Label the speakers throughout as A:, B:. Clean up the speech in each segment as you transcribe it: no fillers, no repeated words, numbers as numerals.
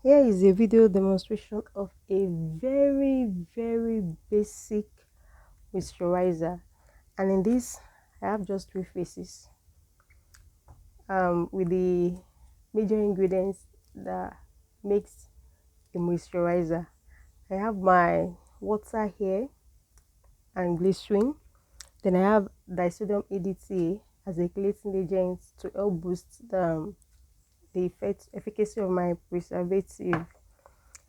A: Here is a video demonstration of a very basic moisturizer, and in this I have just three faces with the major ingredients that makes a moisturizer. I have my water here and glycerin. Then I have Disodium EDTA as a cleansing agent to help boost the efficacy of my preservative.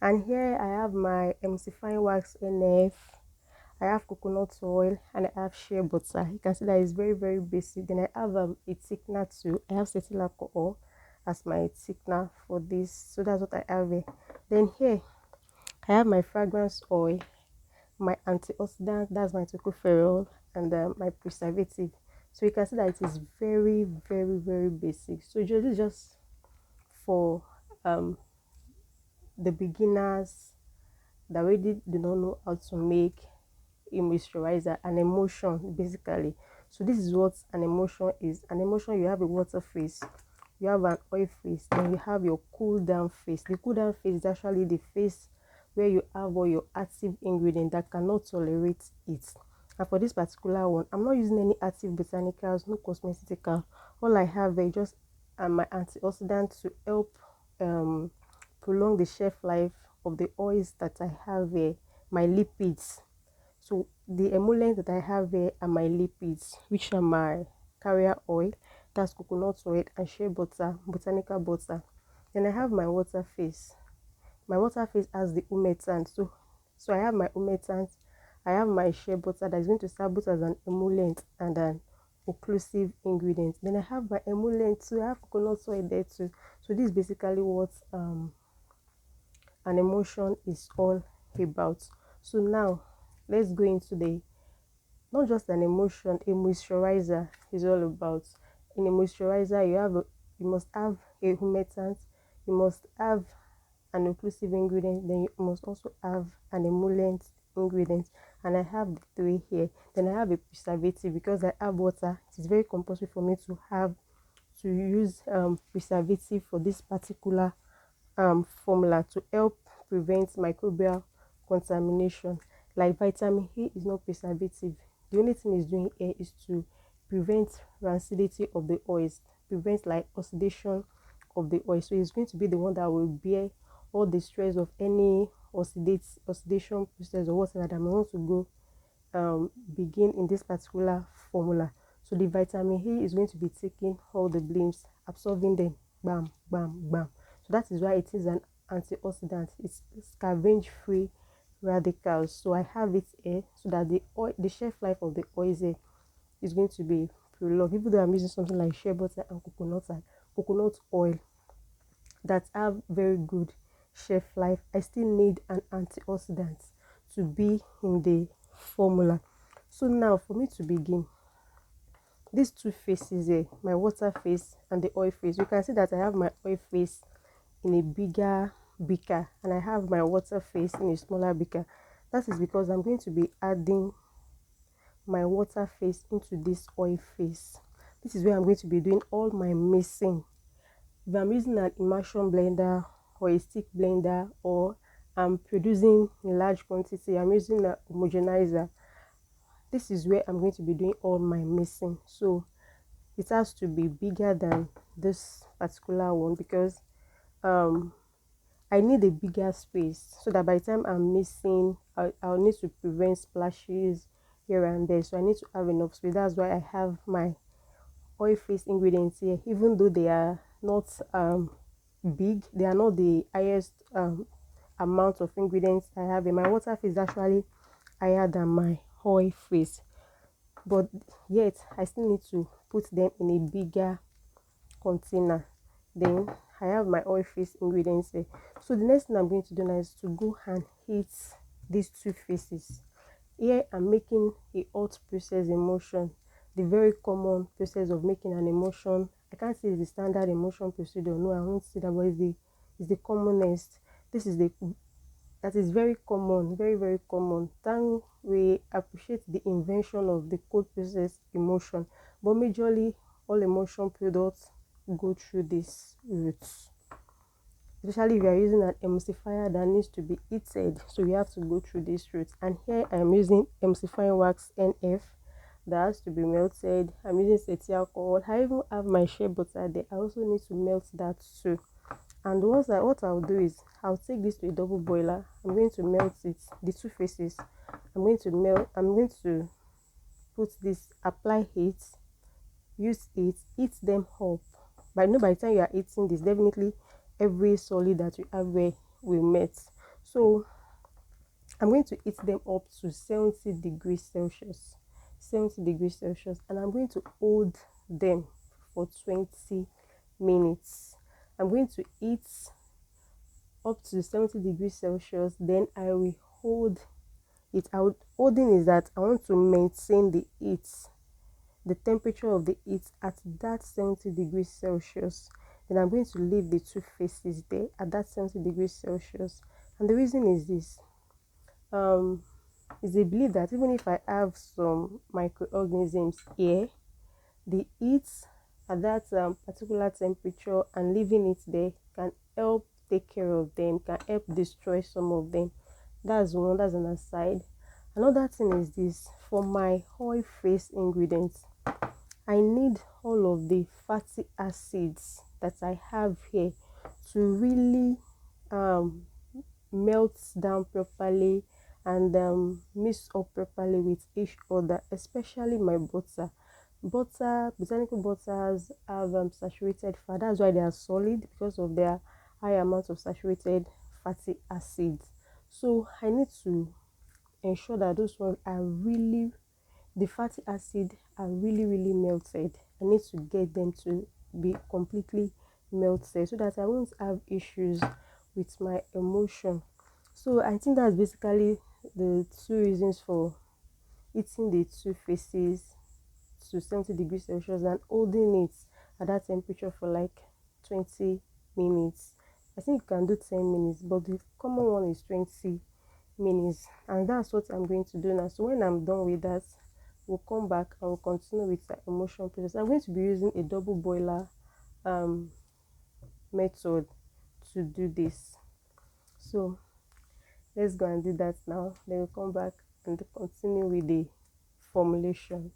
A: And here I have my emulsifying wax NF, I have coconut oil, and I have shea butter. You can see that it's very basic. Then I have a thickener too. I have cetyl alcohol as my thickener for this. So that's what I have here. Then here I have my fragrance oil, my antioxidant, that's my tocopherol, and my preservative. So you can see that it is very basic. So this is just for the beginners that already do not know how to make a moisturizer. An emulsion basically. So this is what an emulsion is. An emulsion, you have a water phase, you have an oil phase, then you have your cool down phase. The cool down phase is actually the phase where you have all your active ingredient that cannot tolerate it. And for this particular one, I'm not using any active botanicals, no cosmetical. All I have is just my antioxidant to help prolong the shelf life of the oils that I have here, my lipids. So the emollients that I have here are my lipids, which are my carrier oil, that's coconut oil, and shea butter, botanical butter. Then I have my water phase. My water phase has the humectant. So I have my humectant, I have my shea butter that is going to serve both as an emollient and an occlusive ingredient. Then I have my emollient too. I have coconut oil there too. So this is basically what an emulsion is all about. So now let's go into the not just an emulsion, a moisturizer is all about. In a moisturizer, you must have a humectant, you must have an occlusive ingredient, then you must also have an emollient ingredient, and I have the three here. Then I have a preservative. Because I have water, it is very compulsory for me to use preservative for this particular formula to help prevent microbial contamination. Like vitamin E is not preservative. The only thing it's doing here is to prevent rancidity of the oils, prevent like oxidation of the oil. So it's going to be the one that will bear all the stress of any oxidation process or whatever that may want to go begin in this particular formula. So the vitamin E is going to be taking all the blames, absorbing them, bam. So that is why it is an antioxidant. It's scavenge free radicals. So I have it here so that the shelf life of the oils here is going to be prolonged. Even though I'm using something like shea butter and coconut oil that have very good shelf life, I still need an antioxidant to be in the formula. So now for me to begin, these two phases here, my water phase and the oil phase, you can see that I have my oil phase in a bigger beaker and I have my water phase in a smaller beaker. That is because I'm going to be adding my water phase into this oil phase. This is where I'm going to be doing all my mixing. If I'm using an immersion blender or a stick blender, or I'm producing in large quantity, I'm using a homogenizer, this is where I'm going to be doing all my mixing. So it has to be bigger than this particular one because I need a bigger space so that by the time I'm mixing, I'll need to prevent splashes here and there. So I need to have enough space. That's why I have my oil phase ingredients here. Even though they are not big, they are not the highest amount of ingredients I have in my water phase, actually higher than my oil phase, but yet I still need to put them in a bigger container. Then I have my oil phase ingredients here. So the next thing I'm going to do now is to go and heat these two phases. Here I'm making a hot process emulsion, the very common process of making an emulsion. I can't say it's the standard emulsion procedure, no, I won't say that, but it's the commonest. That is very common, very common. Then we appreciate the invention of the cold process emulsion, but majorly all emulsion products go through this route. especially if you are using an emulsifier that needs to be heated, so you have to go through this route. And here I'm using emulsifying wax NF that has to be melted. I'm using Cetyl alcohol. I even have my shea butter there. I also need to melt that too. And what I'll do is I'll take this to a double boiler. I'm going to melt it, the two faces. I'm going to put this, apply heat, use it, heat them up. By the time you are eating this, definitely every solid that you have where will melt. So I'm going to heat them up to 70 degrees Celsius. 70 degrees Celsius, and I'm going to hold them for 20 minutes. I'm going to heat up to 70 degrees Celsius, then I will hold it. Holding is that I want to maintain the heat, the temperature of the heat at that 70 degrees Celsius. Then I'm going to leave the two faces there at that 70 degrees Celsius. And the reason is this. Is a belief that even if I have some microorganisms here, the heat at that particular temperature and leaving it there can help take care of them, can help destroy some of them. That's an aside. Another thing is this: for my oil face ingredients, I need all of the fatty acids that I have here to really melt down properly and mix up properly with each other, especially my butter. Botanical butters have saturated fat. That's why they are solid, because of their high amount of saturated fatty acids. So I need to ensure that those ones are really, the fatty acid are really melted. I need to get them to be completely melted so that I won't have issues with my emulsion. So I think that's basically the two reasons for heating the two faces to 70 degrees Celsius and holding it at that temperature for like 20 minutes. I think you can do 10 minutes, but the common one is 20 minutes. And that's what I'm going to do now. So when I'm done with that, we'll come back and we'll continue with the emulsion process. I'm going to be using a double boiler method to do this. So let's go and do that now. Then we'll come back and continue with the formulation.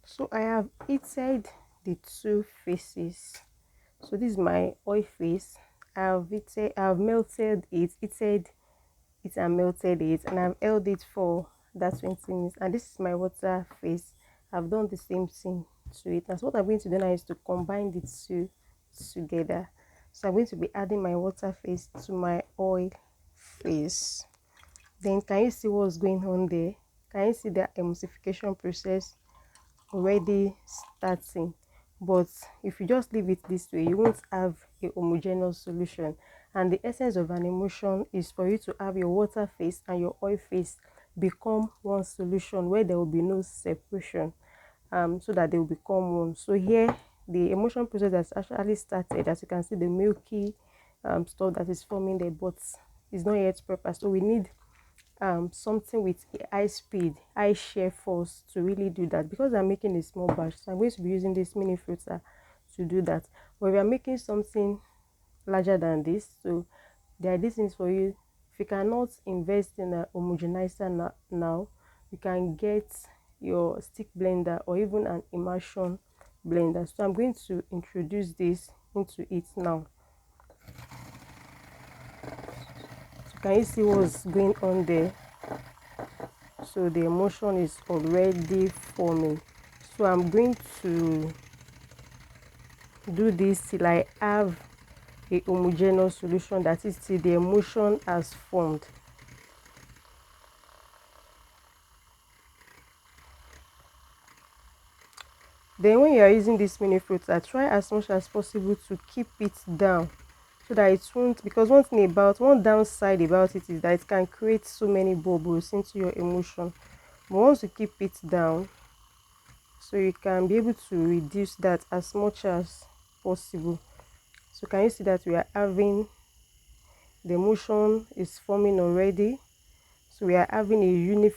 A: So I have heated the two faces. So this is my oil face. I've melted it, heated it and melted it, and I've held it for that 20 minutes. And this is my water face. I've done the same thing to it. And so what I'm going to do now is to combine the two together. So I'm going to be adding my water face to my oil face. Then can you see what's going on there? Can you see the emulsification process already starting? But if you just leave it this way, you won't have a homogeneous solution. And the essence of an emulsion is for you to have your water face and your oil face become one solution where there will be no separation, so that they will become one. So here the emulsion process has actually started. As you can see, the milky stuff that is forming there, but it's not yet proper. So we need something with high speed, high shear force to really do that. Because I'm making a small batch, so I'm going to be using this mini filter to do that. But we are making something larger than this, so there are these things for you. If you cannot invest in a homogenizer now, you can get your stick blender or even an immersion blender. So I'm going to introduce this into it now. Can you see what's going on there? So the emulsion is already forming. So I'm going to do this till I have a homogeneous solution, that is till the emulsion has formed. Then when you are using this mini filter, try as much as possible to keep it down, so that it won't, because one downside about it is that it can create so many bubbles into your emulsion. But once you keep it down, so you can be able to reduce that as much as possible. So can you see that we are having the emulsion is forming already? So we are having a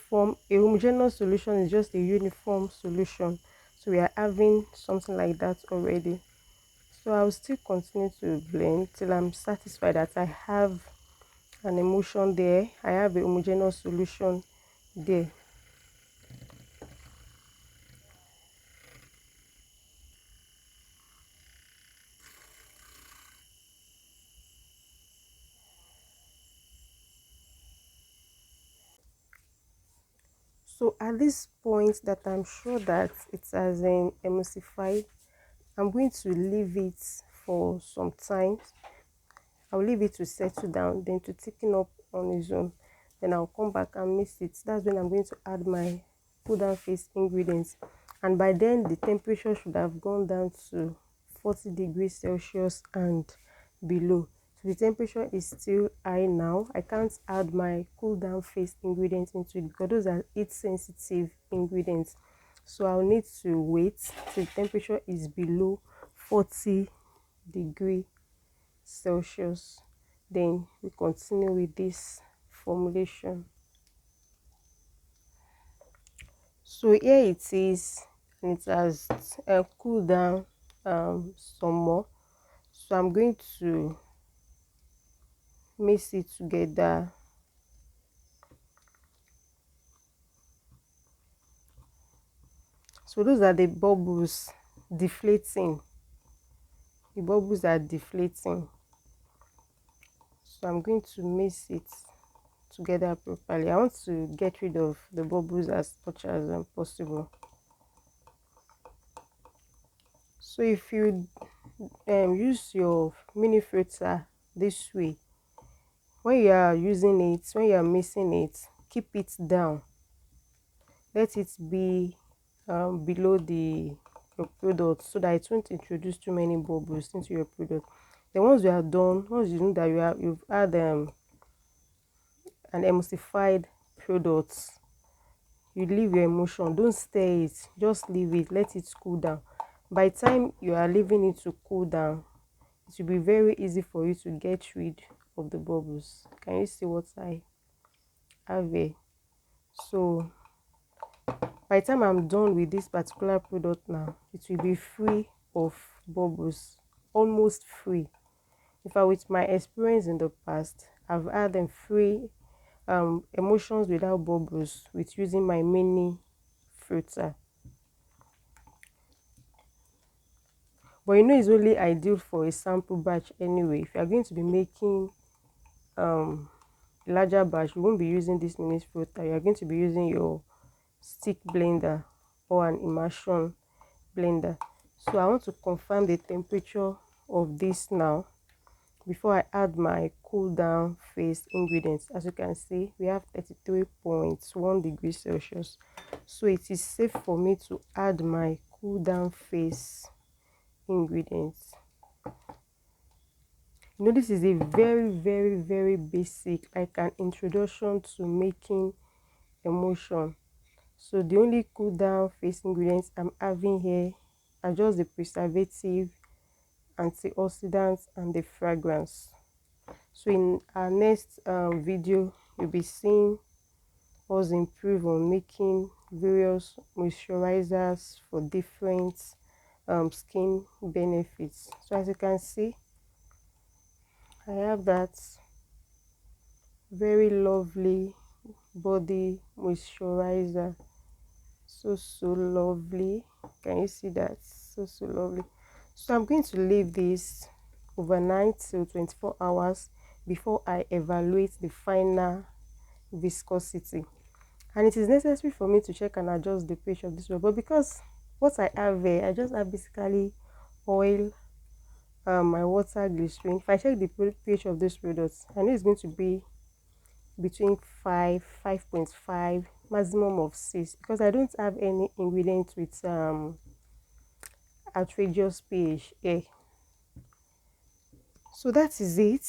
A: homogeneous solution is just a uniform solution. So we are having something like that already. So I'll still continue to blend till I'm satisfied that I have an emulsion there, I have a homogeneous solution there. So at this point that I'm sure that it has emulsified, I'm going to leave it for some time. I'll leave it to settle down, then to thicken up on its own. Then I'll come back and mix it. That's when I'm going to add my cool down face ingredients. And by then the temperature should have gone down to 40 degrees Celsius and below. So the temperature is still high now. I can't add my cool down face ingredients into it because those are heat sensitive ingredients. So I'll need to wait till the temperature is below 40 degrees Celsius. Then we continue with this formulation. So here it is, and it has cooled down some more. So I'm going to mix it together. So those are the bubbles deflating. The bubbles are deflating. So I'm going to mix it together properly. I want to get rid of the bubbles as much as possible. So if you use your mini filter this way, when you are using it, when you are mixing it, keep it down. Let it be below your product so that it won't introduce too many bubbles into your product. Then once you are done, once you know that you've had an emulsified product, you leave your emulsion. Don't stir it, just leave it, let it cool down. By the time you are leaving it to cool down, it will be very easy for you to get rid of the bubbles. Can you see what I have here? So by the time I'm done with this particular product now, it will be free of bubbles, almost free. In fact, with my experience in the past, I've had them free emulsions without bubbles with using my mini filter. But you know, it's only ideal for a sample batch anyway. If you are going to be making a larger batch, you won't be using this mini filter. You are going to be using your stick blender or an immersion blender. So I want to confirm the temperature of this now before I add my cool down face ingredients. As you can see, we have 33.1 degrees Celsius. So it is safe for me to add my cool down face ingredients. You know, this is a very basic, like an introduction to making emulsion. So the only cool down face ingredients I'm having here are just the preservative, antioxidants, and the fragrance. So in our next video, you'll be seeing us improve on making various moisturizers for different skin benefits. So as you can see, I have that very lovely body moisturizer. So lovely. Can you see that? So lovely. So I'm going to leave this overnight till 24 hours before I evaluate the final viscosity. And it is necessary for me to check and adjust the pH of this one, but because what I have here, I just have basically oil, my water, glycerin. If I check the pH of this product, I know it's going to be between 5, 5.5, maximum of 6, because I don't have any ingredient with outrageous pH here. So that is it.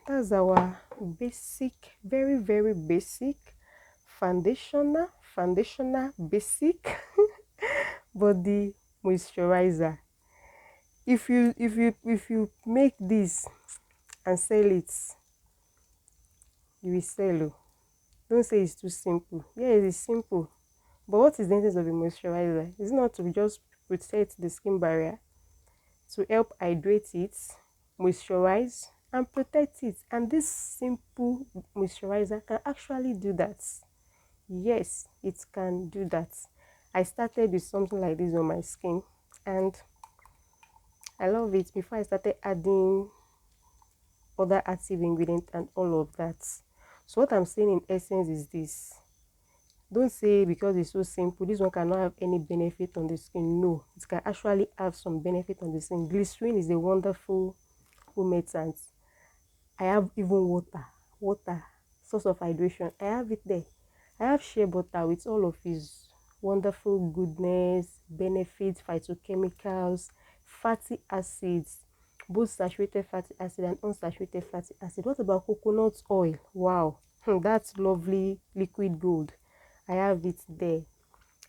A: That's our basic, very basic foundational basic body moisturizer. If you make this and sell it, you will sell. Don't say it's too simple. Yeah, it is simple, but what is the essence of a moisturizer? It's not to just protect the skin barrier, to help hydrate it, moisturize, and protect it. And this simple moisturizer can actually do that. Yes, it can do that. I started with something like this on my skin, and I love it. Before I started adding other active ingredients and all of that. So what I'm saying in essence is this: don't say because it's so simple this one cannot have any benefit on the skin. No, it can actually have some benefit on the skin. Glycerin is a wonderful humectant. I have even water source of hydration. I have it there. I have shea butter with all of its wonderful goodness, benefits, phytochemicals, fatty acids, both saturated fatty acid and unsaturated fatty acid. What about coconut oil? Wow, that's lovely liquid gold. I have it there.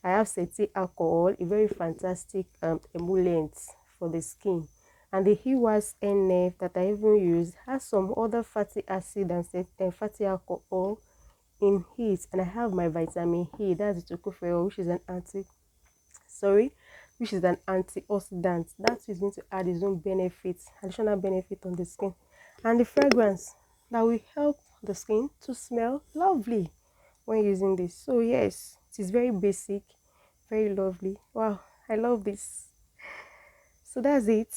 A: I have cetyl alcohol, a very fantastic emollient for the skin. And the Hewas NF that I even use has some other fatty acid and fatty alcohol in it. And I have my vitamin E, that's the Tocopherol, which is an antioxidant. That is going to add its own benefits, additional benefit on the skin. And the fragrance that will help the skin to smell lovely when using this. So yes, it is very basic, very lovely. Wow, I love this. So that's it.